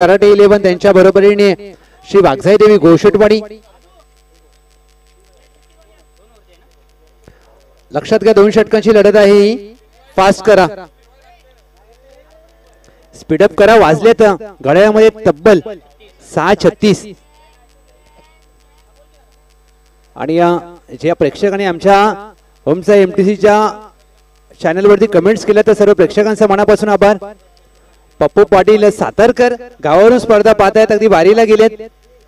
Karate 11 त्यांच्या बरोबरीने श्री वाघसाई देवी गोशेटवाडी। लक्षात घ्या 2 षटकांची लढत आहे, फास्ट करा, स्पीडअप करा। वाजलेत घड्याळामध्ये तब्बल 6:36 आणि ज्या प्रेक्षकांनी आमच्या होमचा एमटीसीच्या चॅनलवरती कमेंट्स केल्या तर सर्व प्रेक्षकांचा मनापासून आभार। पप्पू पाटील सातारकर गावावरून स्पर्धा पाहतायत, अगदी वारीला गेलेत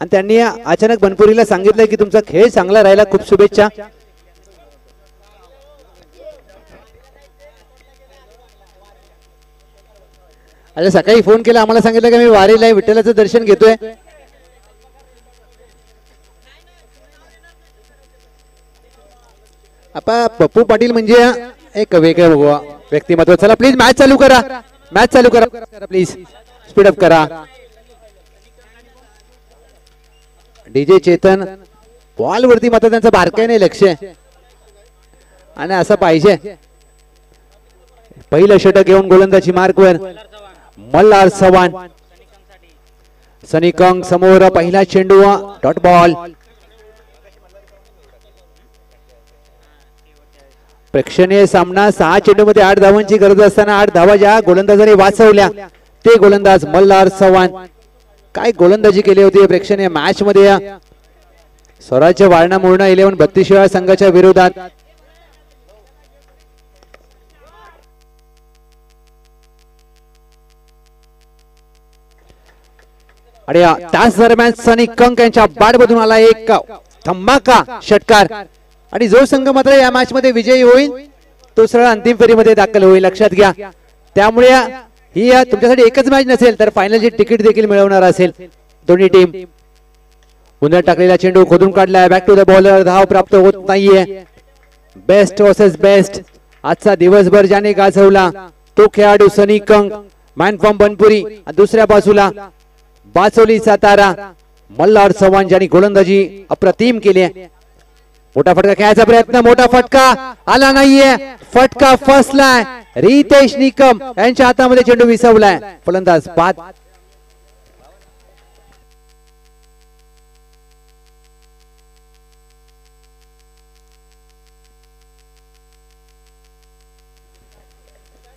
आणि त्यांनी अचानक बनपुरीला सांगितलं की तुमचा खेळ चांगला राहिला, खूप शुभेच्छा। अरे सकाळी फोन केला, आम्हाला सांगितलं की मी वारीला आहे, विठ्ठलाचं दर्शन घेतोय। आता पप्पू पाटील म्हणजे एक वेगळं व्यक्तिमत्व। चला प्लीज मॅच चालू करा, मॅच चालू करा प्लीज, स्पीडअप करा। डीजे चेतन बॉल वरती मात्र त्यांचं बारकाईने लक्ष आहे आणि असं पाहिजे। पहिलं षटक घेऊन गोलंदाजी मार्कवर मल्हार चव्हाण, सनिकंग समोर, पहिला चेंडू डॉट बॉल। प्रेक्षणीय सामना, 6 चेंडूमध्ये 8 धावांची गरज असताना 8 धावा ज्या गोलंदाजाने वाचवल्या ते गोलंदाज मल्हार चव्हाण। काय गोलंदाजी केली होती प्रेक्षणीय मॅच मध्ये। स्वराज्य वारणा मूर्ण 11 32 संघाच्या विरोधात। आणि त्याच दरम्यान सनी कंक यांच्या बॅटमधून आला एक धमाका षटकार आणि जो संघ मात्र या मॅच मध्ये विजयी होईल तो सरळ अंतिम फेरीमध्ये दाखल होईल, लक्षात घ्या। त्यामुळे ही तुमच्यासाठी एकच मॅच नसेल तर फायनलची तिकीट देखील मिळवणार असेल दोन्ही टीम। पुन्हा टाकलेला चेंडू खोदून काढलाय, बॅक टू द बॉलर, धाव प्राप्त होत नाहीये। बेस्ट वर्सेस बेस्ट आजचा दिवसभर ज्याने गाजवला तो खेळाडू सनी कंक, मॅन फ्रॉम बनपुरी। दुसऱ्या बाजूला बाचोली सातारा मल्हार चव्हाण ज्यांनी गोलंदाजी अप्रतिम केली आहे। मोठा फटका खेळायचा प्रयत्न, मोठा फटका आला नाहीये, फटका फसलाय। रितेश निकम यांच्या हातामध्ये चेंडू विसवलाय, फलंदाज बाद।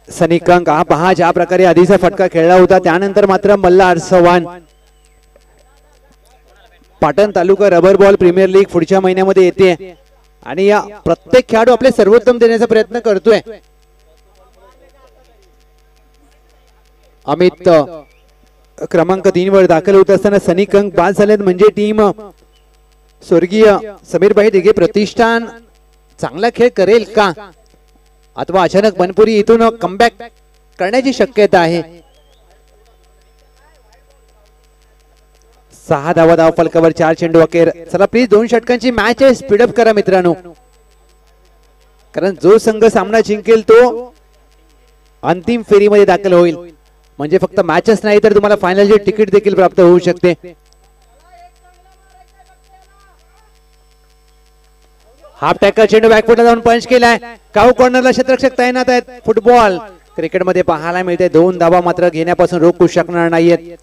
सनी कंक हा पहा ज्या प्रकारे आधीचा फटका खेळला होता त्यानंतर मात्र मल्हार चव्हाण। पाटण तालुका रबर बॉल प्रीमियर लीग पुढच्या महिन्यामध्ये येते आणि या प्रत्येक खेळाडू आपले सर्वोत्तम देण्याचा प्रयत्न करतोय। अमित क्रमांक 3 वर दाखल होत असताना सनी कंक बाद झालेत म्हणजे टीम स्वर्गीय समीरभाई दिघे प्रतिष्ठान चांगला खेळ करेल का अथवा अचानक बनपुरी इथून कमबॅक करण्याची शक्यता आहे। 6 धावा धाव फलकावर, 4 चेंडू अखेर। चला प्लीज 2 षटकांची मॅच आहे, स्पीडअप करा मित्रांनो, कारण जो संघ सामना जिंकेल तो अंतिम फेरीमध्ये दाखल होईल। म्हणजे फक्त मॅचच नाही तर तुम्हाला फायनलचे तिकीट देखील प्राप्त होऊ शकते। हाफ टॅकल चेंडू बॅकफुटला जाऊन पंच केलाय, काऊ कॉर्नरला क्षेत्ररक्षक तैनात आहेत। फुटबॉल क्रिकेटमध्ये पाहायला मिळते 2 धावा मात्र घेण्यापासून रोखू शकणार नाहीयेत।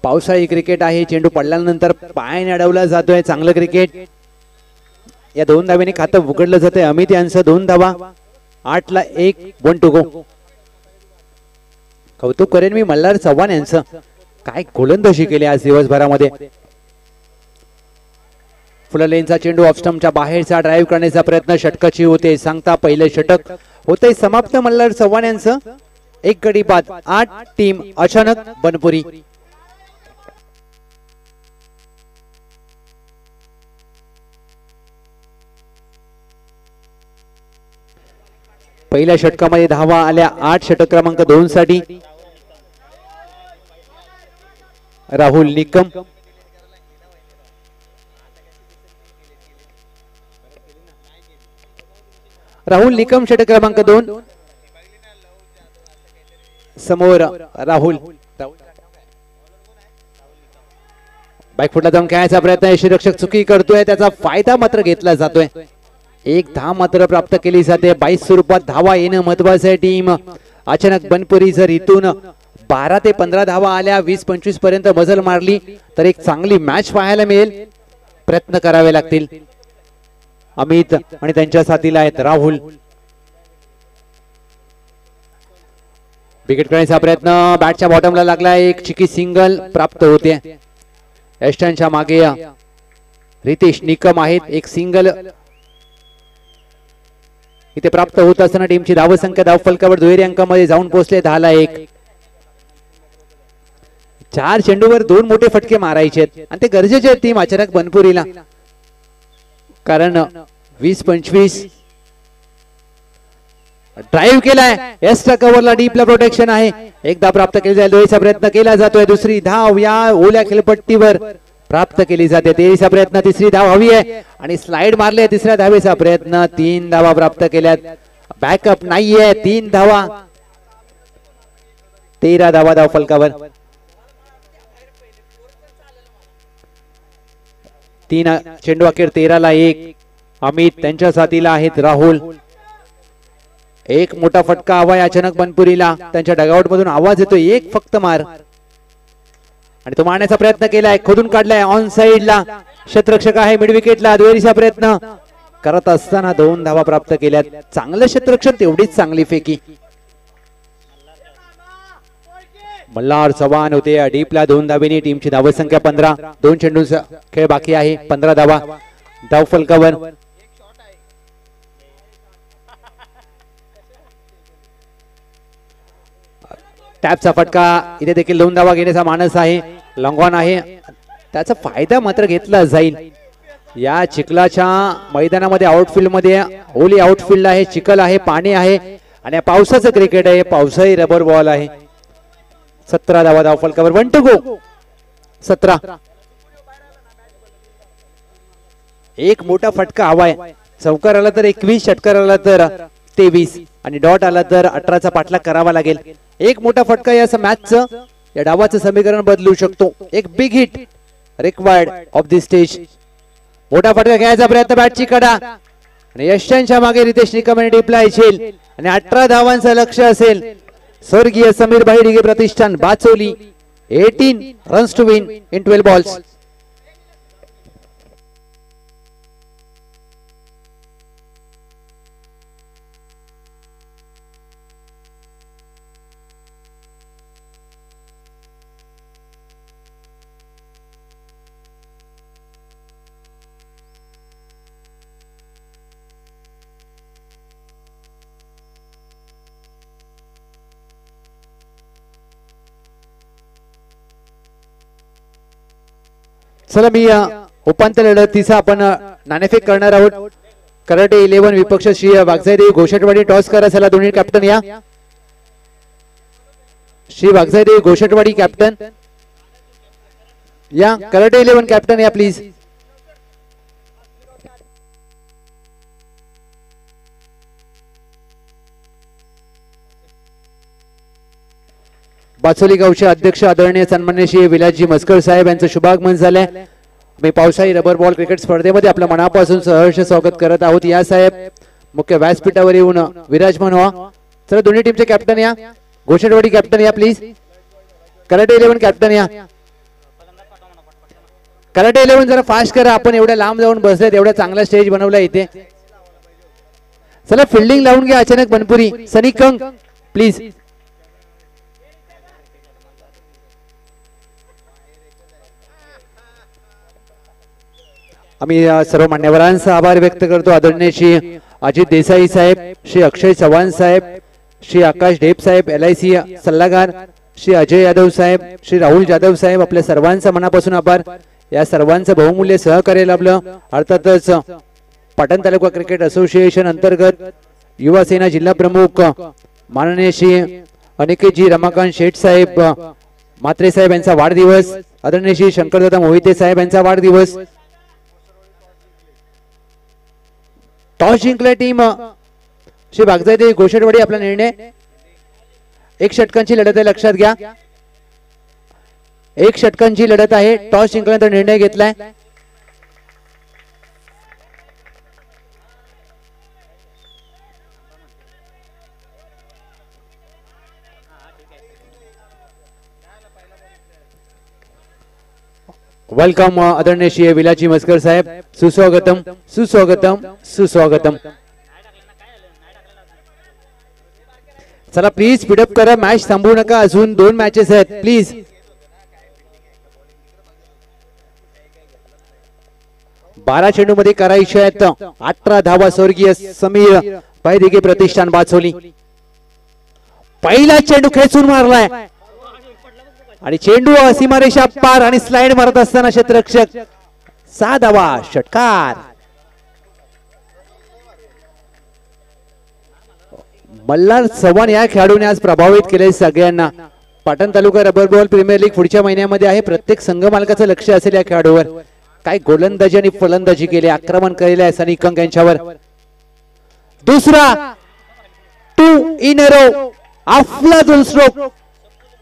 पावसाळी क्रिकेट आहे, चेंडू पडल्यानंतर पायाने अडवला जातोय, चांगलं क्रिकेट। या 2 धाव्यांनी खातं उघडलं जातंय। अमित यांचं 2 धावा, 8 ला 1, 1 टू गो। कौतुक करेन मी मल्हार चव्हाण यांचं, काय गोलंदाजी केली आज दिवसभरामध्ये। फुल लेनचा चेंडू ऑफ स्टंपच्या बाहेरचा ड्राइव्ह करण्याचा प्रयत्न, षटकाची होते सांगता पहिले षटक होते समाप्त मल्हार चव्हाण यांचं। 1 गडी बाद, 8 टीम अचानक बनपुरी। पहिल्या षटकामध्ये धावा आल्या 8, षटक क्रमांक 2 साठी राहुल निकम। राहुल निकम षटक क्रमांक 2 समोर राहुल। बॅकफुटला जाऊन खेळायचा प्रयत्न, यष्टीरक्षक चुकी करतोय, त्याचा फायदा मात्र घेतला जातोय। 1 धाव मात्र प्राप्त केली जाते। 22 स्वरूपात धावा येणं महत्वाचं आहे टीम। अचानक बनपुरी जर इथून 12 ते 15 धावा आल्या, 20-25 पर्यंत मजल मारली तर एक चांगली मॅच पाहायला मिळेल. प्रयत्न करावे लागतील. अमित आणि त्यांच्या साथीला आहेत राहुल. विकेट करण्याचा प्रयत्न बॅटच्या बॉटमला लागला. एक चिकी सिंगल प्राप्त होते. एस्टनच्या मागे रितेश निकम आहेत. एक सिंगल इथे प्राप्त होत असताना टीमची धावसंख्या धावफलकावर दुहेरी अंकामध्ये जाऊन पोहोचले 10-1. 4 चेंडूवर 2 मोठे फटके मारायचे आहेत आणि ते गरजेचे आहेत टीम अचानक बनपुरीला. कारण 20-25 ड्राईव्ह केलाय. एसच्या कव्हरला डीपला प्रोटेक्शन आहे. एकदा प्राप्त केली जाईल. दोन्हीचा प्रयत्न केला जातोय. दुसरी धाव या ओल्या खेळपट्टीवर प्राप्त केली जाते. 23चा प्रयत्न, तिसरी धाव हवी आहे आणि स्लाइड मारले. तिसऱ्या धावेचा प्रयत्न, 3 धावा प्राप्त केल्यात. बॅकअप नाहीये. 3 धावा, 13 धावा धाव फलकावर. 3 चेंडू अखेर 13-1. अमित त्यांच्या साथीला आहेत राहुल. एक मोठा फटका हवाय अचानक बनपुरीला. त्यांच्या डगआउट मधून आवाज येतोय. एक फक्त मार आणि तो मारण्याचा प्रयत्न केलाय. खोदून काढलाय ऑन साइडला. क्षेत्ररक्षक आहे मिड विकेटला. दुहेरीचा प्रयत्न करत असताना 2 धावा प्राप्त केल्यात. चांगलं क्षेत्ररक्षण, तेवढीच चांगली फेकी. मल्हार चव्हाण होते डीपला 2 धावेनी. टीमची धावसंख्या 15. 2 चेंडूंचा खेळ बाकी आहे. 15 धावा धाव फलकावर. टॅपचा फटका. इथे देखील 2 धावा घेण्याचा मानस आहे. लॉंग ऑन आहे. त्याचा फायदा मात्र घेतला जाईल. या चिखलाच्या मैदानामध्ये आउटफील्ड मध्ये ओली आउटफील्ड आहे, चिखल आहे, पाणी आहे आणि पावसाचं क्रिकेट आहे. पावसाही रबर बॉल आहे. 17 धावा धाव फलकावर. 1 टू गो. 17. एक मोठा फटका हवाय. चौकार आला तर 21, षटकार आला तर 23 आणि डॉट आला तर 18चा पाठलाग करावा लागेल. एक मोठा फटका या मॅचचं, या डावाचं समीकरण बदलू शकतो. एक big hit required of this stage. मोठा फटका घ्यायचा प्रयत्न. बॅटची कडा आणि यशांच्या मागे रितेश निकम आणि डीपला येईल आणि 18 धावांचं लक्ष असेल. स्वर्गीय समीर भाई डिगे प्रतिष्ठान Bacholi. 18 runs to win in 12 balls. चला मी उपांत्य लढतीचा आपण नाणेफेक करणार आहोत. कराटे 11 विपक्ष श्री वाघजाईदेवी घोषटवाडी. टॉस करा. चला दोन्ही कॅप्टन या. श्री वाघजाईदेवी घोषटवाडी कॅप्टन या. कराटे 11 कॅप्टन या प्लीज. बाचोली गावचे अध्यक्ष आदरणीय सन्माननीय श्री विलासजी मस्कर साहेब यांचं शुभागमन झालंय. मी पावसाळी रबर बॉल क्रिकेट स्पर्धेमध्ये आपल्या मनापासून सहर्ष स्वागत करत आहोत. या साहेब मुख्य व्यासपीठावर येऊन विराजमान व्हा. चला दोन्ही टीमचे कॅप्टन या. घोषटवाडी कॅप्टन या प्लीज. कराटे 11 कॅप्टन या. कराटे 11 जरा फास्ट करा. आपण एवढ्या लांब जाऊन बसलेत. एवढा चांगला स्टेज बनवला इथे. चला फिल्डिंग लावून घ्या अचानक बनपुरी. सनी कंग प्लीज. आम्ही सर्व मान्यवरांचा आभार व्यक्त करतो. आदरणीय श्री अजित देसाई साहेब, श्री अक्षय चव्हाण साहेब, श्री आकाश ढेप साहेब LIC सल्लागार, श्री अजय यादव साहेब, श्री राहुल जाधव साहेब, आपल्या सर्वांचा मनापासून आभार. या सर्वांचं बहुमूल्य सहकार्य लाभलं. अर्थातच पाटण तालुका क्रिकेट असोसिएशन अंतर्गत युवा सेना जिल्हा प्रमुख माननीय श्री अनिकेतजी रमाकांत शेठ साहेब म्हात्रे साहेब यांचा वाढदिवस. आदरणीय श्री शंकरदादा मोहिते साहेब यांचा वाढदिवस. टॉस जिंकला टीम श्री वाघजाईदेवी घोषटवाडी. आपला निर्णय 1 षटकांची लढत आहे. लक्षात घ्या 1 षटकांची लढत आहे. टॉस जिंकल्यानंतर निर्णय घेतलाय. वेलकम आदरणीय श्री विलाजी मस्कर साहेब, सुस्वागतम सुस्वागतम सुस्वागतम. चला प्लीज स्पीडअप करा, मॅच थांबवू नका, अजून 2 मॅचेस आहेत प्लीज. बारा चेंडू मध्ये करायचे आहेत 18 धावा. स्वर्गीय समीर पायदिगे प्रतिष्ठान बाचोली. पहिला चेंडू खेचून मारलाय आणि चेंडू सीमारेषा पार आणि स्लाइड मारत असताना क्षेत्ररक्षक 6 धावा. षटकार. मल्हार चव्हाण या खेळाडूने आज प्रभावित केले सगळ्यांना. पाटण तालुका रबर बॉल प्रीमियर लीग पुढच्या महिन्यामध्ये आहे. प्रत्येक संघ मालकाचं लक्ष असेल या खेळाडूवर. काय गोलंदाजी आणि फलंदाजी केली, आक्रमण केलेले आहे सनी कंक यांच्यावर. दुसरा 2 इन अ रो. अफलातून stroke,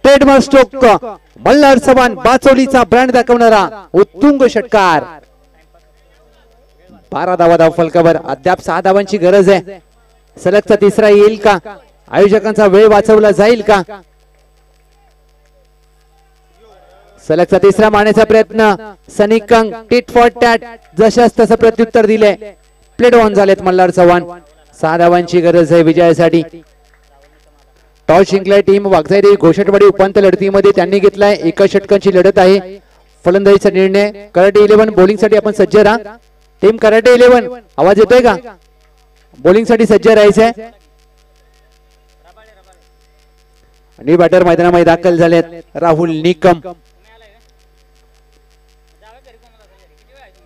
trademark stroke. Malhar Chavan बाचोलीचा ब्रँड दाखवणारा उत्तुंग षटकार. 12 धावा फलकावर. अद्याप 6 धावांची गरज आहे. सलगचा तिसरा येईल का? आयोजकांचा वेळ वाचवला जाईल का? सलगचा तिसरा मारण्याचा प्रयत्न. सनी कंक टिट फॉर टॅट जशास तसं प्रत्युत्तर दिले. प्लेट ऑन झालेत मल्हार चव्हाण. 6 धावांची गरज आहे विजयासाठी. टॉस जिंकलाय टीम वाघजाई घोषटवाडी. उपांत्य लढतीमध्ये त्यांनी घेतलाय 1 षटकांची लढत आहे. फलंदाजीचा निर्णय. कराटे 11 बॉलिंग साठी आपण सज्ज राहा. टीम कराटे 11 आवाज येतोय का? बॉलिंग साठी सज्ज राहायचंय. आणि बॅटर मैदानामध्ये दाखल झालेत राहुल निकम.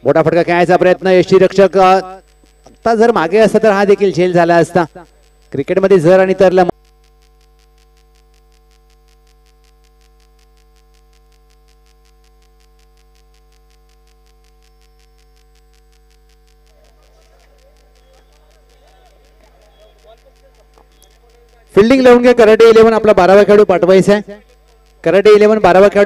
मोठा फटका खेळायचा प्रयत्न. यष्टीरक्षक आता जर मागे असता तर हा देखील झेल झाला असता. क्रिकेटमध्ये जर आणि तरला फिल्डिंग लावून घ्या. कराटे 11 आपला 12वा खेळाडू पाठवायचा आहे. कराटे 11 12वा खेळाडू